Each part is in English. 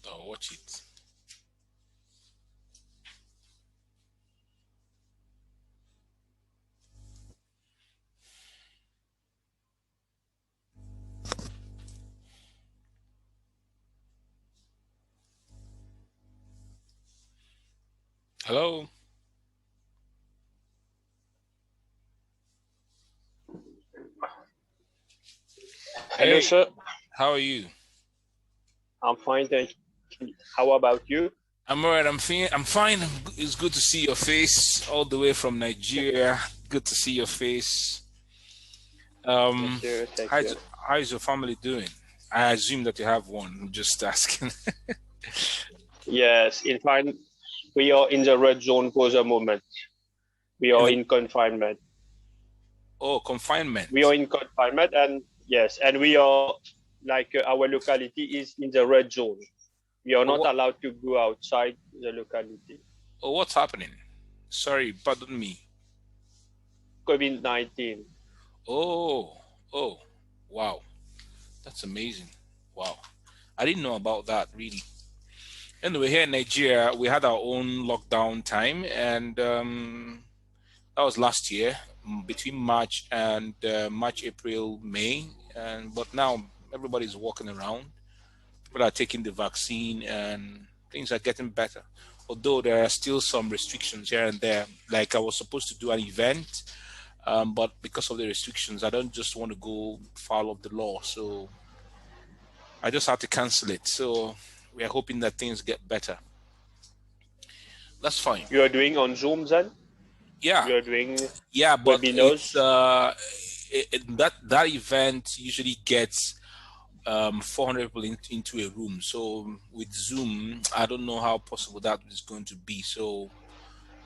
I'll watch it. Hello. Hello, Hey, sir. how are you? I'm fine, thank you. How about you? I'm alright. I'm fine. It's good to see your face all the way from Nigeria. Good to see your face. Um, Thank you, thank how's you. how's your family doing? I assume that you have one. I'm just asking. Yes, in fact, we are in the red zone for the moment. We In are the in confinement. Oh, We are confinement. in confinement, and yes, and we are like our locality is in the red zone. We are Oh, not what? allowed to go outside the locality. Oh, what's happening? Sorry, pardon me. COVID-19. Oh, oh, wow. That's amazing. Wow. I didn't know about that really. Anyway, here in Nigeria, we had our own lockdown time, and that was last year, between March and March, April, May. And but now everybody's walking around. People are taking the vaccine, and things are getting better. Although there are still some restrictions here and there. Like I was supposed to do an event, but because of the restrictions, I don't just want to go foul of the law. So I just had to cancel it. So we are hoping that things get better. That's fine. You are doing on Zoom then? Yeah, You are doing yeah, but it's webinars? that event usually gets 400 people into a room. So with Zoom, I don't know how possible that is going to be. So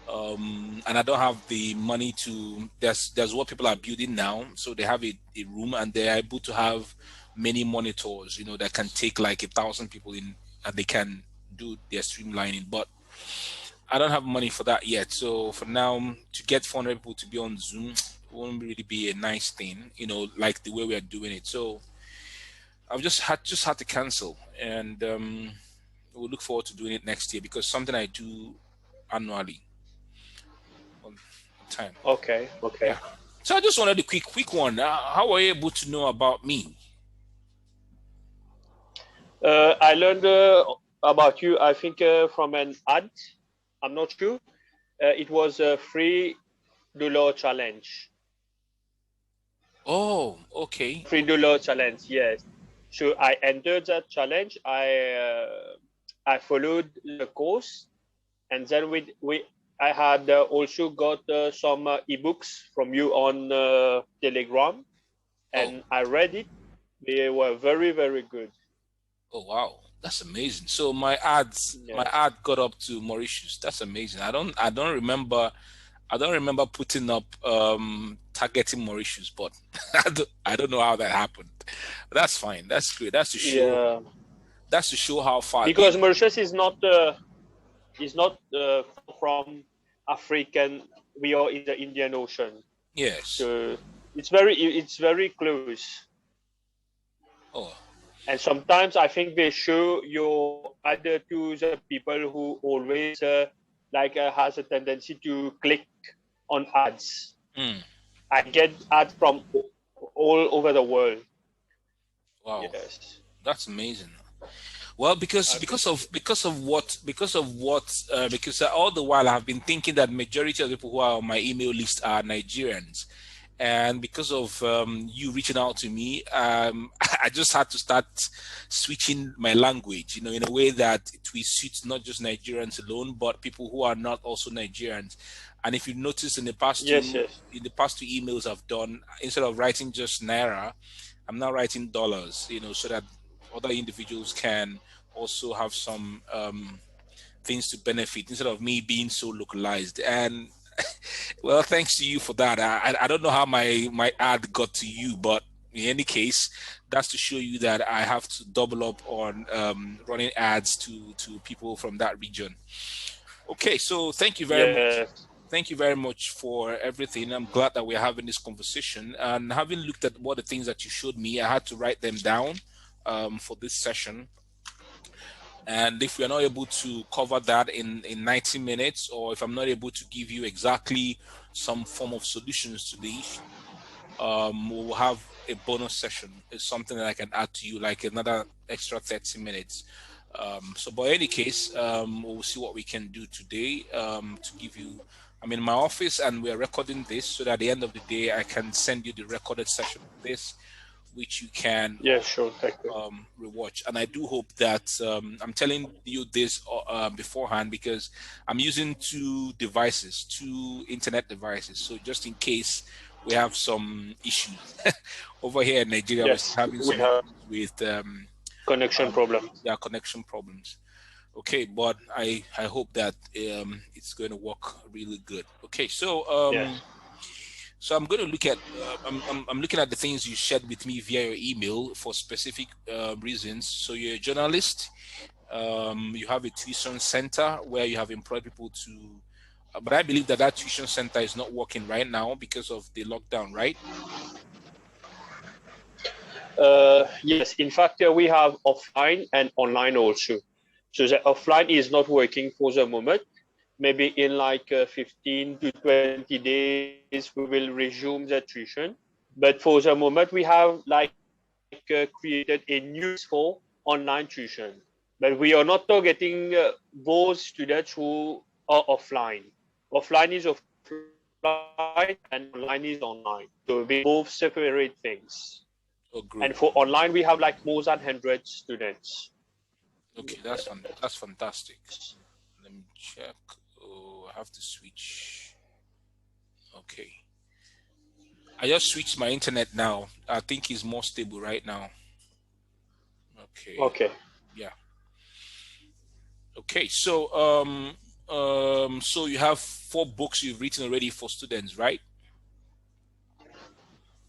and I don't have the money to. There's what people are building now. So they have a room and they're able to have many monitors. That can take like 1,000 people in, and they can do their streamlining. But I don't have money for that yet. So for now, to get 400 people to be on Zoom won't really be a nice thing, like the way we are doing it. So I've just had to cancel, and we'll look forward to doing it next year because something I do annually on time. Okay, okay. Yeah. So I just wanted a quick one. How were you able to know about me? I learned about you, I think, from an ad. I'm not sure. It was a $3 challenge. Oh, okay. $3 challenge, yes. So I entered that challenge. I followed the course, and then we I had also got some ebooks from you on Telegram, Oh, and I read it. They were very very good. oh, wow. That's amazing. So my Yes. ad got up to Mauritius. That's amazing. I don't remember putting up targeting Mauritius, but I don't know how that happened. But that's fine. That's great. Yeah. That's to show how far. Because Mauritius is not from African. We are in the Indian Ocean, Yes. so it's very close. Oh, And sometimes I think they show your ad to the people who always has a tendency to click on ads. mm, I get ads from all over the world. wow. Yes. That's amazing. Well, because Okay. because of because all the while I've been thinking that majority of the people who are on my email list are Nigerians, and because of you reaching out to me, I just had to start switching my language, in a way that it will suit not just Nigerians alone, but people who are not also Nigerians. And if you notice Yes, yes. in the past two emails I've done, instead of writing just naira, I'm now writing dollars, so that other individuals can also have some things to benefit instead of me being so localized. And well, thanks to you for that. I don't know how my ad got to you, but in any case, that's to show you that I have to double up on running ads to people from that region. Okay, so thank you very much. Yes. Thank you very much for everything. I'm glad that we're having this conversation. And having looked at what the things that you showed me, I had to write them down for this session. And if we're not able to cover that in 90 minutes, or if I'm not able to give you exactly some form of solutions to the issue, we'll have a bonus session. It's something that I can add to you, like another extra 30 minutes. So, by any case, we'll see what we can do today to give you. I'm in my office and we're recording this so that at the end of the day, I can send you the recorded session of this, which you can Yeah, sure. Thank you. rewatch. And I do hope that I'm telling you this beforehand because I'm using two devices, two internet devices. So just in case we have some issues over here in Nigeria, we're Yes, still having we some have issues with connection problem. yeah, connection problems. Okay, but I hope that it's going to work really good. Okay, Yes. so I'm going to look at I'm looking at the things you shared with me via your email for specific reasons. So you're a journalist. You have a tuition center where you have employed people to, but I believe that that tuition center is not working right now because of the lockdown, right? Yes, in fact, we have offline and online also. So the offline is not working for the moment. Maybe in like 15 to 20 days, we will resume the tuition. But for the moment, we have like created a new for online tuition. But we are not targeting those students who are offline. Offline is offline and online is online. So they both separate things. Oh, And for great. online, we have like more than 100 students. Okay, that's fantastic. Let me check. Oh, I have to switch. Okay. I just switched my internet now. I think it's more stable right now. Okay. Okay. Yeah. Okay. So you have 4 books you've written already for students, right?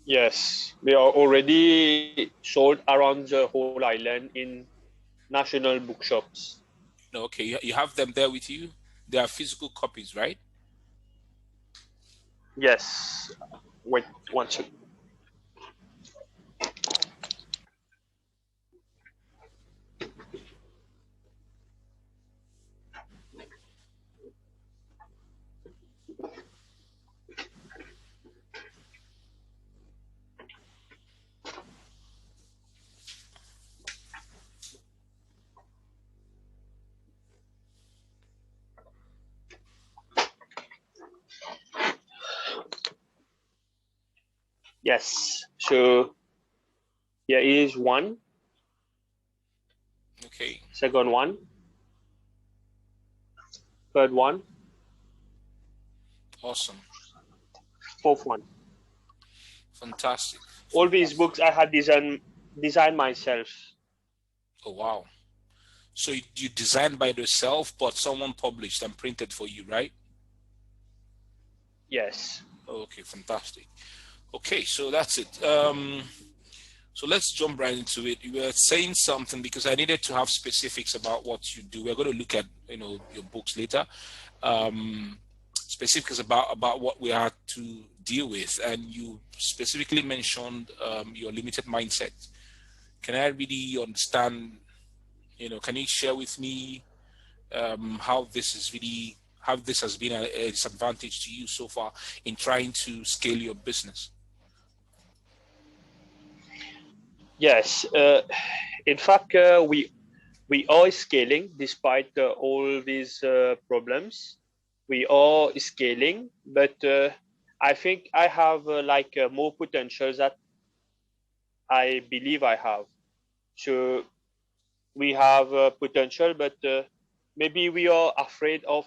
Yes, we are already sold around the whole island in national bookshops. No, okay. You have them there with you. They are physical copies, right? Yes. Wait one second. Yes. So here is one, Okay. second one, third one, Awesome. fourth one. Fantastic. All these Fantastic. books I had designed myself. Oh, wow. So you designed by yourself, but someone published and printed for you, right? Yes. Okay, fantastic. Okay, so that's it. So let's jump right into it. You were saying something because I needed to have specifics about what you do. We're going to look at your books later. Specifics about what we had to deal with, and you specifically mentioned your limited mindset. Can I really understand? Can you share with me how this has been a disadvantage to you so far in trying to scale your business? Yes. In fact, we are scaling despite all these problems. We are scaling, but I think I have more potential that I believe I have. So we have potential, but maybe we are afraid of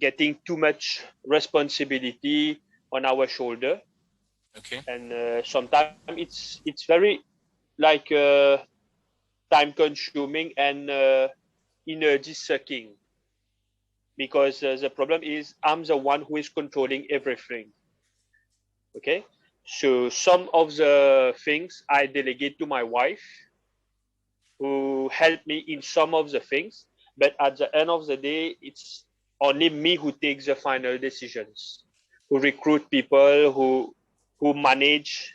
getting too much responsibility on our shoulder, Okay. and sometimes it's very like time consuming and energy sucking, because the problem is I'm the one who is controlling everything. Okay, so some of the things I delegate to my wife, who help me in some of the things, but at the end of the day, it's only me who takes the final decisions, who recruit people, who manage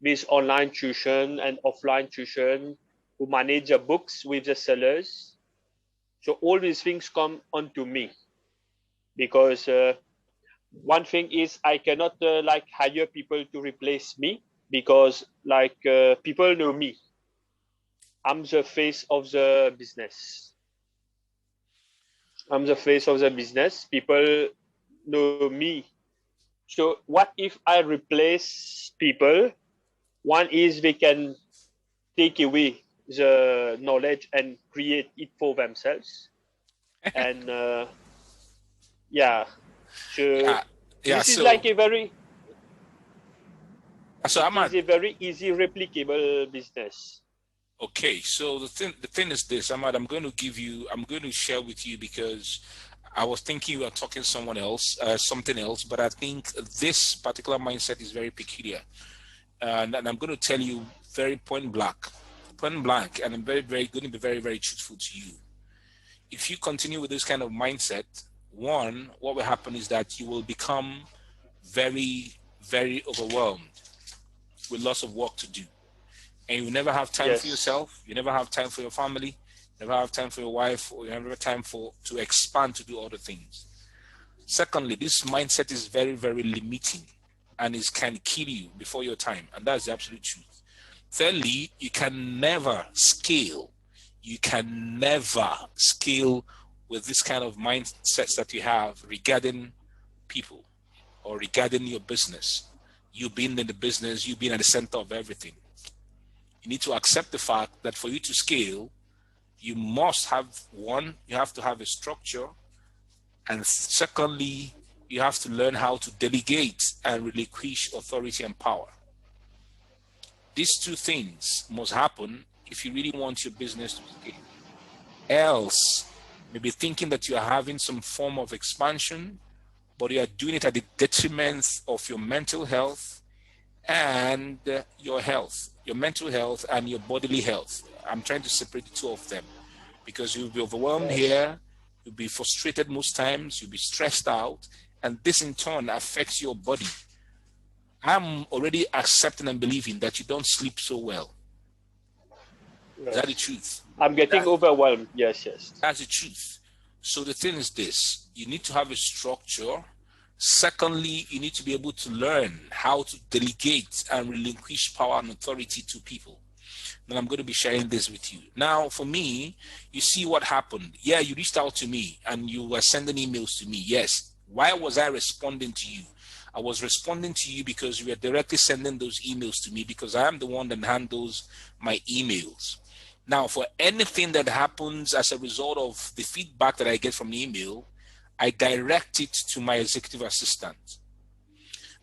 this online tuition and offline tuition, who manage the books with the sellers. So all these things come onto me because one thing is I cannot like hire people to replace me because like people know me. I'm the face of the business. I'm the face of the business. People know me. So what if I replace people? One is they can take away the knowledge and create it for themselves. And yeah, so Yeah, yeah. this is like a very So it Ahmad, is a very easy replicable business. okay. So the thing is this, Ahmad. I'm going to share with you because I was thinking you were talking someone else, something else, but I think this particular mindset is very peculiar, and I'm going to tell you very point blank, and I'm very going to be very truthful to you. If you continue with this kind of mindset, one, what will happen is that you will become very overwhelmed with lots of work to do, and you never have time for Yes, yourself. You never have time for your family. You never have time for your wife, or you never have time to expand to do other things. Secondly, this mindset is very limiting, and it can kill you before your time, and that's the absolute truth. Thirdly, you can never scale. You can never scale with this kind of mindsets that you have regarding people or regarding your business. You being in the business, you being at the center of everything. You need to accept the fact that for you to scale, you must have one, you have to have a structure, and secondly, you have to learn how to delegate and relinquish authority and power. These two things must happen if you really want your business to scale. Else, maybe thinking that you are having some form of expansion, but you are doing it at the detriment of your mental health and your mental health and your bodily health. I'm trying to separate the two of them because you'll be overwhelmed yes, here, you'll be frustrated most times, you'll be stressed out, and this in turn affects your body. I'm already accepting and believing that you don't sleep so well. Is that the yes. truth? I'm getting That, overwhelmed. Yes, yes, that's the truth. So the thing is this, you need to have a structure. Secondly, you need to be able to learn how to delegate and relinquish power and authority to people. And I'm going to be sharing this with you. Now, for me, you see what happened. Yeah, you reached out to me and you were sending emails to me. Yes. Why was I responding to you? I was responding to you because you were directly sending those emails to me because I am the one that handles my emails. Now, for anything that happens as a result of the feedback that I get from the email, I direct it to my executive assistant.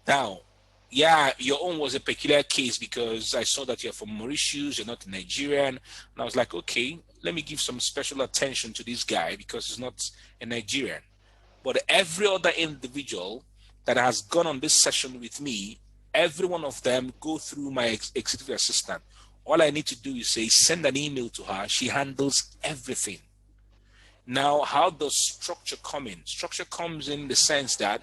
Now, yeah, your own was a peculiar case because I saw that you're from Mauritius, you're not Nigerian. And I was like, okay, let me give some special attention to this guy because he's not a Nigerian. But every other individual that has gone on this session with me, every one of them go through my executive assistant. All I need to do is say, send an email to her. She handles everything. Now, how does structure come in? Structure comes in the sense that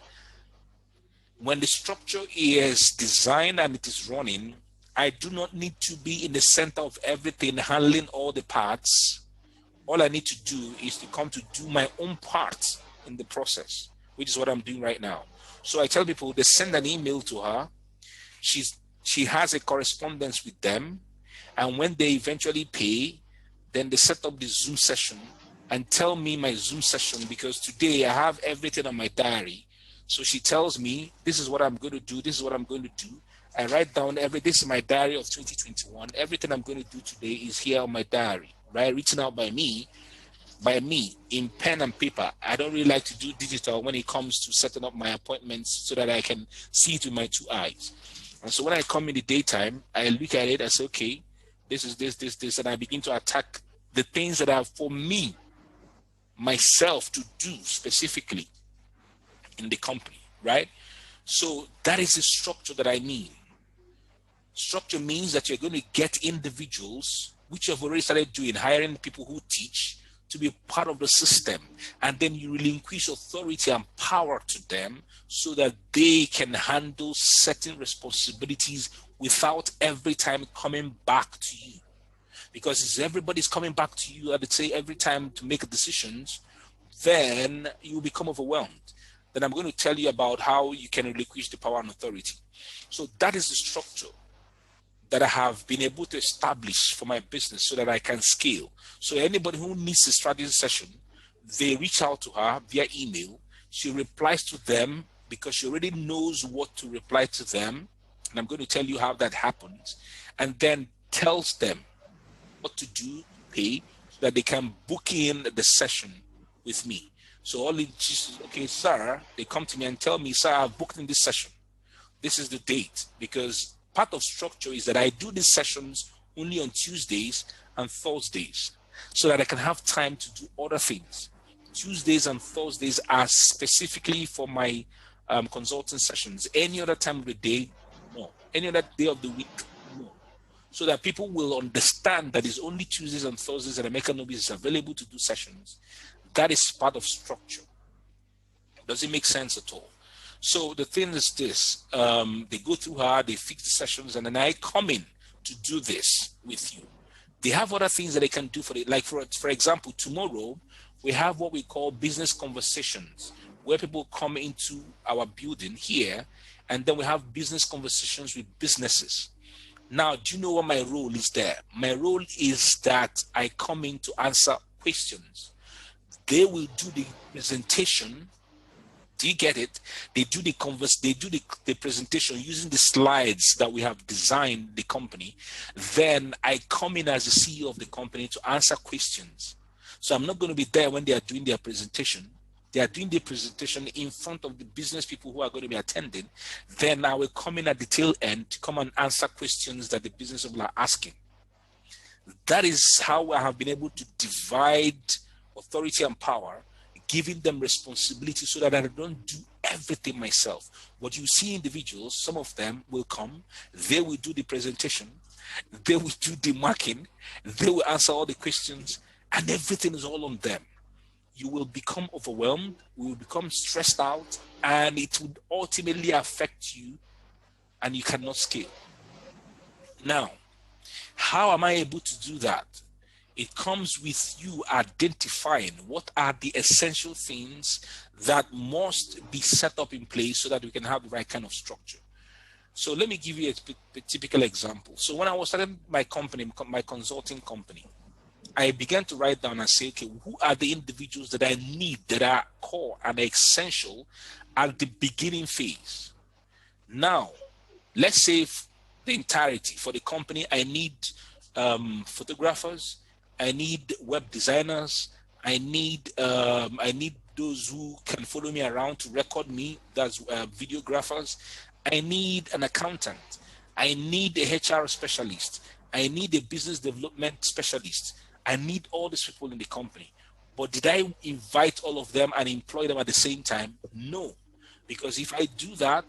when the structure is designed and it is running, I do not need to be in the center of everything, handling all the parts. All I need to do is to come to do my own part in the process, which is what I'm doing right now. So I tell people they send an email to her. She has a correspondence with them, and when they eventually pay, then they set up the Zoom session and tell me my Zoom session because today I have everything on my diary. So she tells me, this is what I'm going to do. This is what I'm going to do. I write down this is my diary of 2021. Everything I'm going to do today is here on my diary, right? Written out by me in pen and paper. I don't really like to do digital when it comes to setting up my appointments so that I can see it with my two eyes. And so when I come in the daytime, I look at it, I say, okay, this is this, and I begin to attack the things that are for me, myself to do specifically in the company, right? So that is the structure that I mean. Structure means that you're going to get individuals, which you've already started doing, hiring people who teach to be part of the system. And then you relinquish authority and power to them so that they can handle certain responsibilities without every time coming back to you. Because if everybody's coming back to you, I would say, every time to make decisions, then you become overwhelmed. Then I'm going to tell you about how you can relinquish the power and authority. So that is the structure that I have been able to establish for my business so that I can scale. So anybody who needs a strategy session, they reach out to her via email. She replies to them because she already knows what to reply to them. And I'm going to tell you how that happens. And then tells them what to do to pay so that they can book in the session with me. So all it just, okay, sir, they come to me and tell me, sir, I've booked in this session. This is the date, because part of structure is that I do these sessions only on Tuesdays and Thursdays so that I can have time to do other things. Tuesdays and Thursdays are specifically for my consulting sessions. Any other time of the day, no. Any other day of the week, no. So that people will understand that it's only Tuesdays and Thursdays that American Nobis is available to do sessions. That is part of structure. Does it make sense at all? So the thing is this, they go through her, they fix the sessions, and then I come in to do this with you. They have other things that they can do for it. Like for example, tomorrow, we have what we call business conversations, where people come into our building here, and then we have business conversations with businesses. Now, do you know what my role is there? My role is that I come in to answer questions. They will do the presentation. Do you get it? They do the presentation using the slides that we have designed the company. Then I come in as the CEO of the company to answer questions. So I'm not going to be there when they are doing their presentation. They are doing the presentation in front of the business people who are going to be attending. Then I will come in at the tail end to come and answer questions that the business people are asking. That is how I have been able to divide authority and power, giving them responsibility so that I don't do everything myself. What you see individuals, some of them will come, they will do the presentation, they will do the marking, they will answer all the questions, and everything is all on them. You will become overwhelmed, you will become stressed out, and it would ultimately affect you, and you cannot scale. Now, how am I able to do that? It comes with you identifying what are the essential things that must be set up in place so that we can have the right kind of structure. So let me give you a typical example. So when I was starting my company, my consulting company, I began to write down and say, okay, who are the individuals that I need that are core and essential at the beginning phase? Now, let's say the entirety for the company, I need photographers, I need web designers, I need those who can follow me around to record me, that's videographers. I need an accountant. I need a HR specialist. I need a business development specialist. I need all these people in the company. But did I invite all of them and employ them at the same time? No, because if I do that,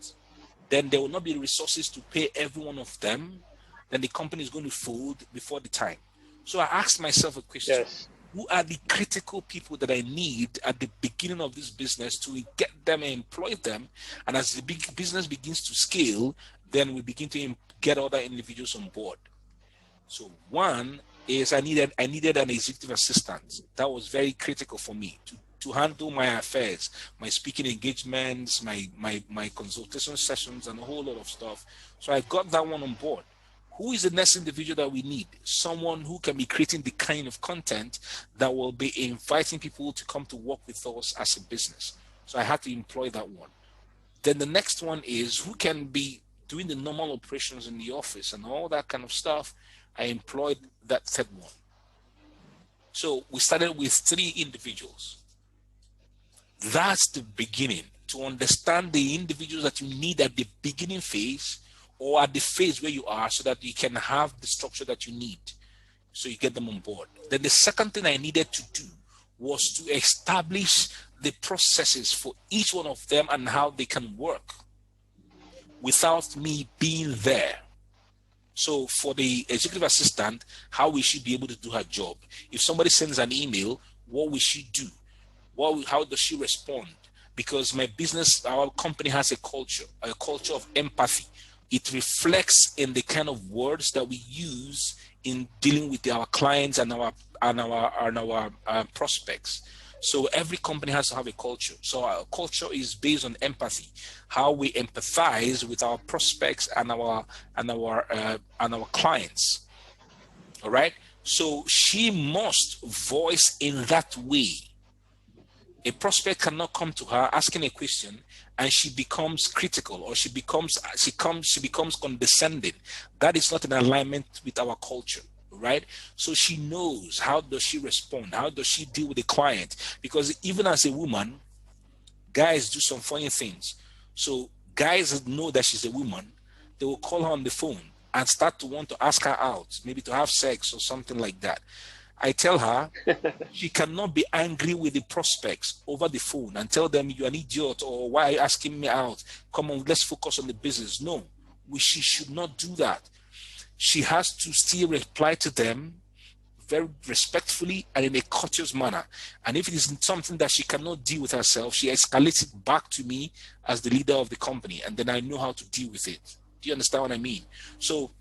then there will not be resources to pay every one of them. Then the company is going to fold before the time. So I asked myself a question. Yes. Who are the critical people that I need at the beginning of this business to get them and employ them? And as the big business begins to scale, then we begin to get other individuals on board. So one is I needed an executive assistant. That was very critical for me to handle my affairs, my speaking engagements, my consultation sessions, and a whole lot of stuff. So I got that one on board. Who is the next individual that we need? Someone who can be creating the kind of content that will be inviting people to come to work with us as a business. So I had to employ that one. Then the next one is who can be doing the normal operations in the office and all that kind of stuff. I employed that third one. So we started with 3 individuals. That's the beginning, to understand the individuals that you need at the beginning phase or at the phase where you are so that you can have the structure that you need. So you get them on board. Then the second thing I needed to do was to establish the processes for each one of them and how they can work without me being there. So for the executive assistant, how will she be able to do her job? If somebody sends an email, what will she do? How does she respond? Because my business, our company has a culture of empathy. It reflects in the kind of words that we use in dealing with our clients and our prospects. So every company has to have a culture. So our culture is based on empathy, how we empathize with our prospects and our clients. All right. So she must voice in that way. A prospect cannot come to her asking a question and she becomes critical, or she becomes condescending. That is not in alignment with our culture, right? So she knows, how does she respond, how does she deal with the client, because even as a woman, guys do some funny things. So guys know that she's a woman, they will call her on the phone and start to want to ask her out, maybe to have sex or something like that. I tell her she cannot be angry with the prospects over the phone and tell them you're an idiot, or why are you asking me out? Come on, let's focus on the business. No, she should not do that. She has to still reply to them very respectfully and in a courteous manner. And if it is something that she cannot deal with herself, she escalates it back to me as the leader of the company, and then I know how to deal with it. Do you understand what I mean? So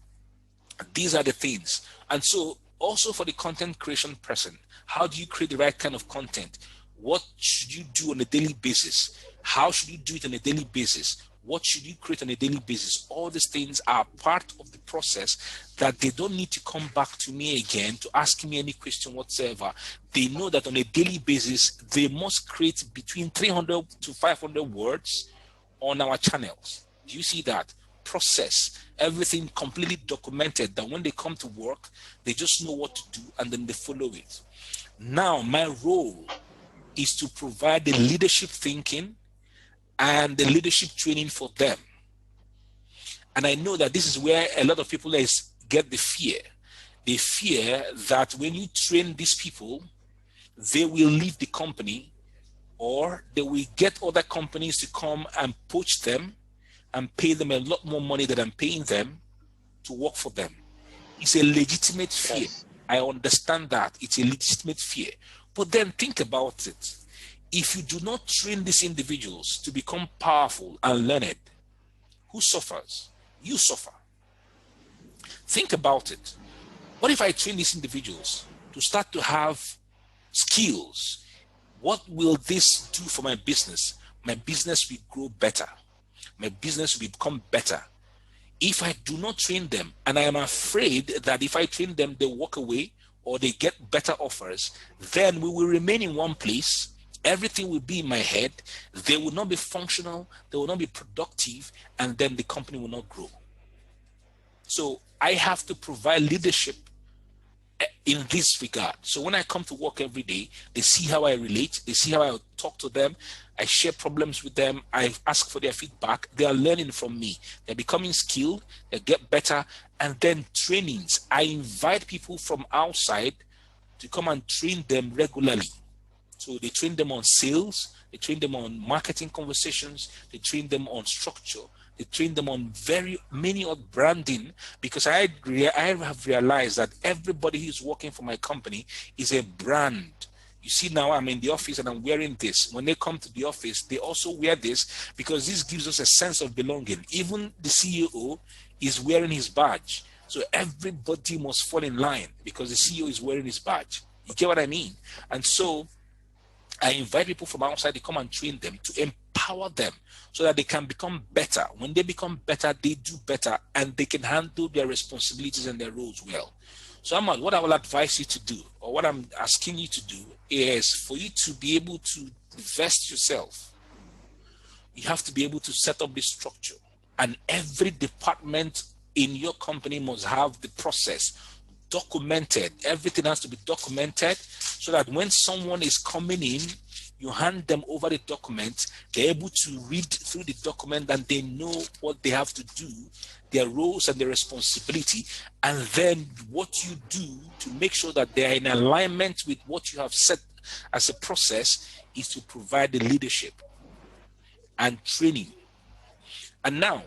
these are the things. And so also for the content creation person, how do you create the right kind of content? What should you do on a daily basis? How should you do it on a daily basis? What should you create on a daily basis? All these things are part of the process that they don't need to come back to me again to ask me any question whatsoever. They know that on a daily basis, they must create between 300 to 500 words on our channels. Do you see that? Process, everything completely documented, that when they come to work, they just know what to do and then they follow it. Now, my role is to provide the leadership thinking and the leadership training for them. And I know that this is where a lot of people get the fear. They fear that when you train these people, they will leave the company, or they will get other companies to come and poach them and pay them a lot more money than I'm paying them to work for them. It's a legitimate fear. Yes. I understand that. It's a legitimate fear. But then think about it. If you do not train these individuals to become powerful and learned, who suffers? You suffer. Think about it. What if I train these individuals to start to have skills? What will this do for my business? My business will grow better. My business will become better. If I do not train them, and I am afraid that if I train them, they walk away or they get better offers, then we will remain in one place. Everything will be in my head. They will not be functional. They will not be productive. And then the company will not grow. So I have to provide leadership in this regard. So when I come to work every day, they see how I relate, they see how I talk to them, I share problems with them, I ask for their feedback, they are learning from me, they're becoming skilled, they get better. And then trainings, I invite people from outside to come and train them regularly. So they train them on sales, they train them on marketing conversations, they train them on structure, they train them on very many of branding, because I have realized that everybody who's working for my company is a brand. You see, now I'm in the office and I'm wearing this. When they come to the office, they also wear this because this gives us a sense of belonging. Even the CEO is wearing his badge. So everybody must fall in line because the CEO is wearing his badge. You get what I mean? And so I invite people from outside to come and train them, to empower them so that they can become better. When they become better, they do better and they can handle their responsibilities and their roles well. So Ahmad, what I will advise you to do, or what I'm asking you to do, is for you to be able to invest yourself. You have to be able to set up this structure, and every department in your company must have the process documented. Everything has to be documented so that when someone is coming in, you hand them over the document, they're able to read through the document and they know what they have to do, their roles and their responsibility, and then what you do to make sure that they are in alignment with what you have set as a process is to provide the leadership and training. And now,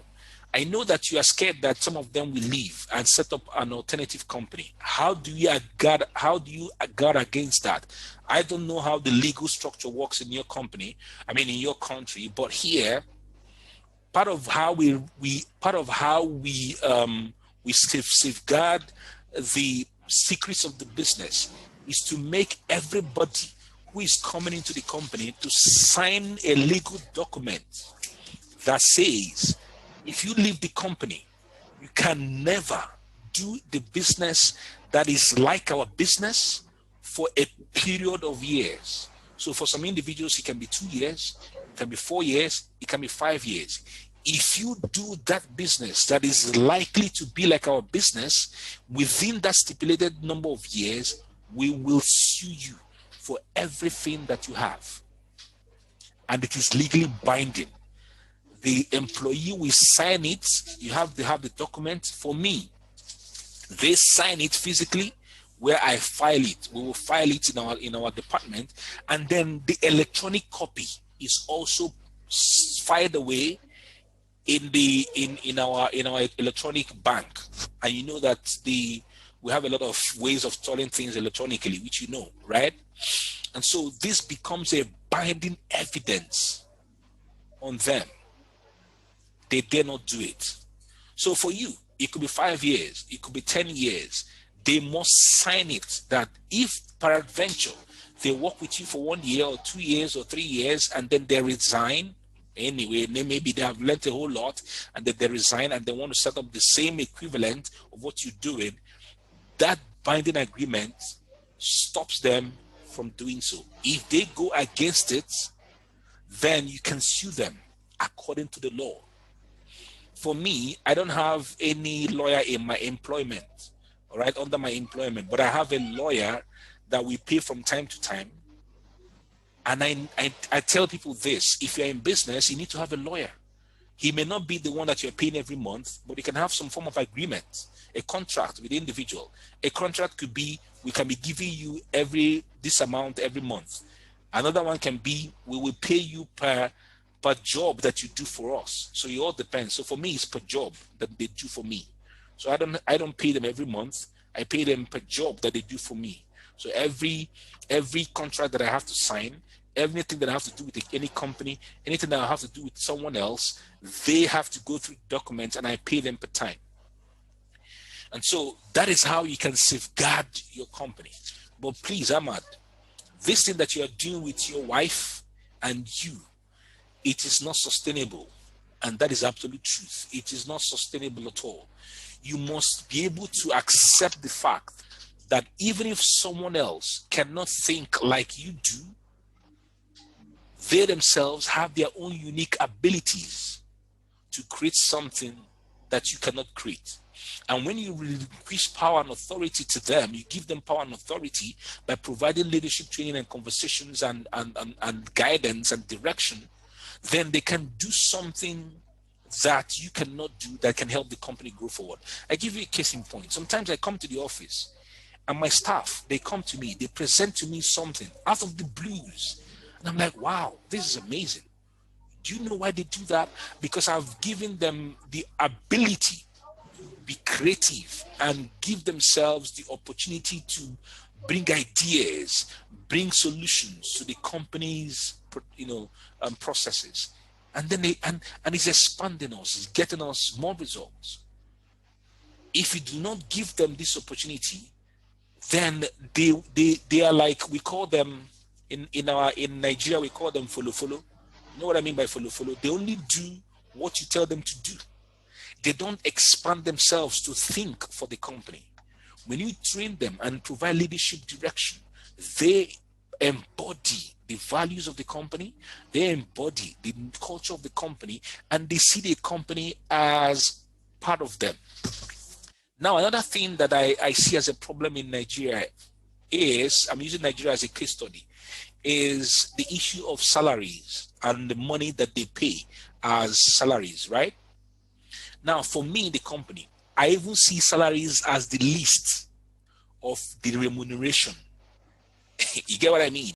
I know that you are scared that some of them will leave and set up an alternative company. How do you guard against that? I don't know how the legal structure works in your company, in your country, but here, part of how we safeguard the secrets of the business is to make everybody who is coming into the company to sign a legal document that says if you leave the company, you can never do the business that is like our business for a period of years. So for some individuals, it can be 2 years, it can be 4 years, it can be 5 years. If you do that business that is likely to be like our business within that stipulated number of years, we will sue you for everything that you have. And it is legally binding. The employee will sign it. They have the document. For me, they sign it physically where I file it. We will file it in our department, and then the electronic copy is also filed away in our electronic bank. And you know that we have a lot of ways of storing things electronically, which you know, right? And so this becomes a binding evidence on them. They dare not do it. So for you, it could be 5 years, it could be 10 years. They must sign it that if peradventure they work with you for 1 year or 2 years or 3 years and then they resign anyway, maybe they have learned a whole lot and then they resign and they want to set up the same equivalent of what you're doing, that binding agreement stops them from doing so. If they go against it, then you can sue them according to the law. For me, I don't have any lawyer in my employment, all right, under my employment, but I have a lawyer that we pay from time to time. And I tell people this: if you're in business, you need to have a lawyer. He may not be the one that you're paying every month, but you can have some form of agreement, a contract with the individual. A contract could be, we can be giving you this amount every month. Another one can be, we will pay you per job that you do for us. So it all depends. So for me, it's per job that they do for me. So I don't pay them every month. I pay them per job that they do for me. So every contract that I have to sign, everything that I have to do with any company, anything that I have to do with someone else, they have to go through documents and I pay them per time. And so that is how you can safeguard your company. But please, Ahmad, this thing that you are doing with your wife and you, it is not sustainable. And that is absolute truth. It is not sustainable at all. You must be able to accept the fact that even if someone else cannot think like you do, they themselves have their own unique abilities to create something that you cannot create. And when you relinquish power and authority to them, you give them power and authority by providing leadership training and conversations and guidance and direction, then they can do something that you cannot do that can help the company grow forward. I give you a case in point. Sometimes I come to the office and my staff, they come to me, they present to me something out of the blues. And I'm like, wow, this is amazing. Do you know why they do that? Because I've given them the ability to be creative and give themselves the opportunity to bring ideas, bring solutions to the company's, processes. And then and it's expanding us, it's getting us more results. If you do not give them this opportunity, then they are like, we call them in Nigeria, we call them follow. You know what I mean by follow? They only do what you tell them to do. They don't expand themselves to think for the company. When you train them and provide leadership direction, they embody the values of the company, they embody the culture of the company, and they see the company as part of them. Now, another thing that I see as a problem in Nigeria is, I'm using Nigeria as a case study, is the issue of salaries and the money that they pay as salaries, right? Now, for me in the company, I even see salaries as the least of the remuneration. You get what I mean?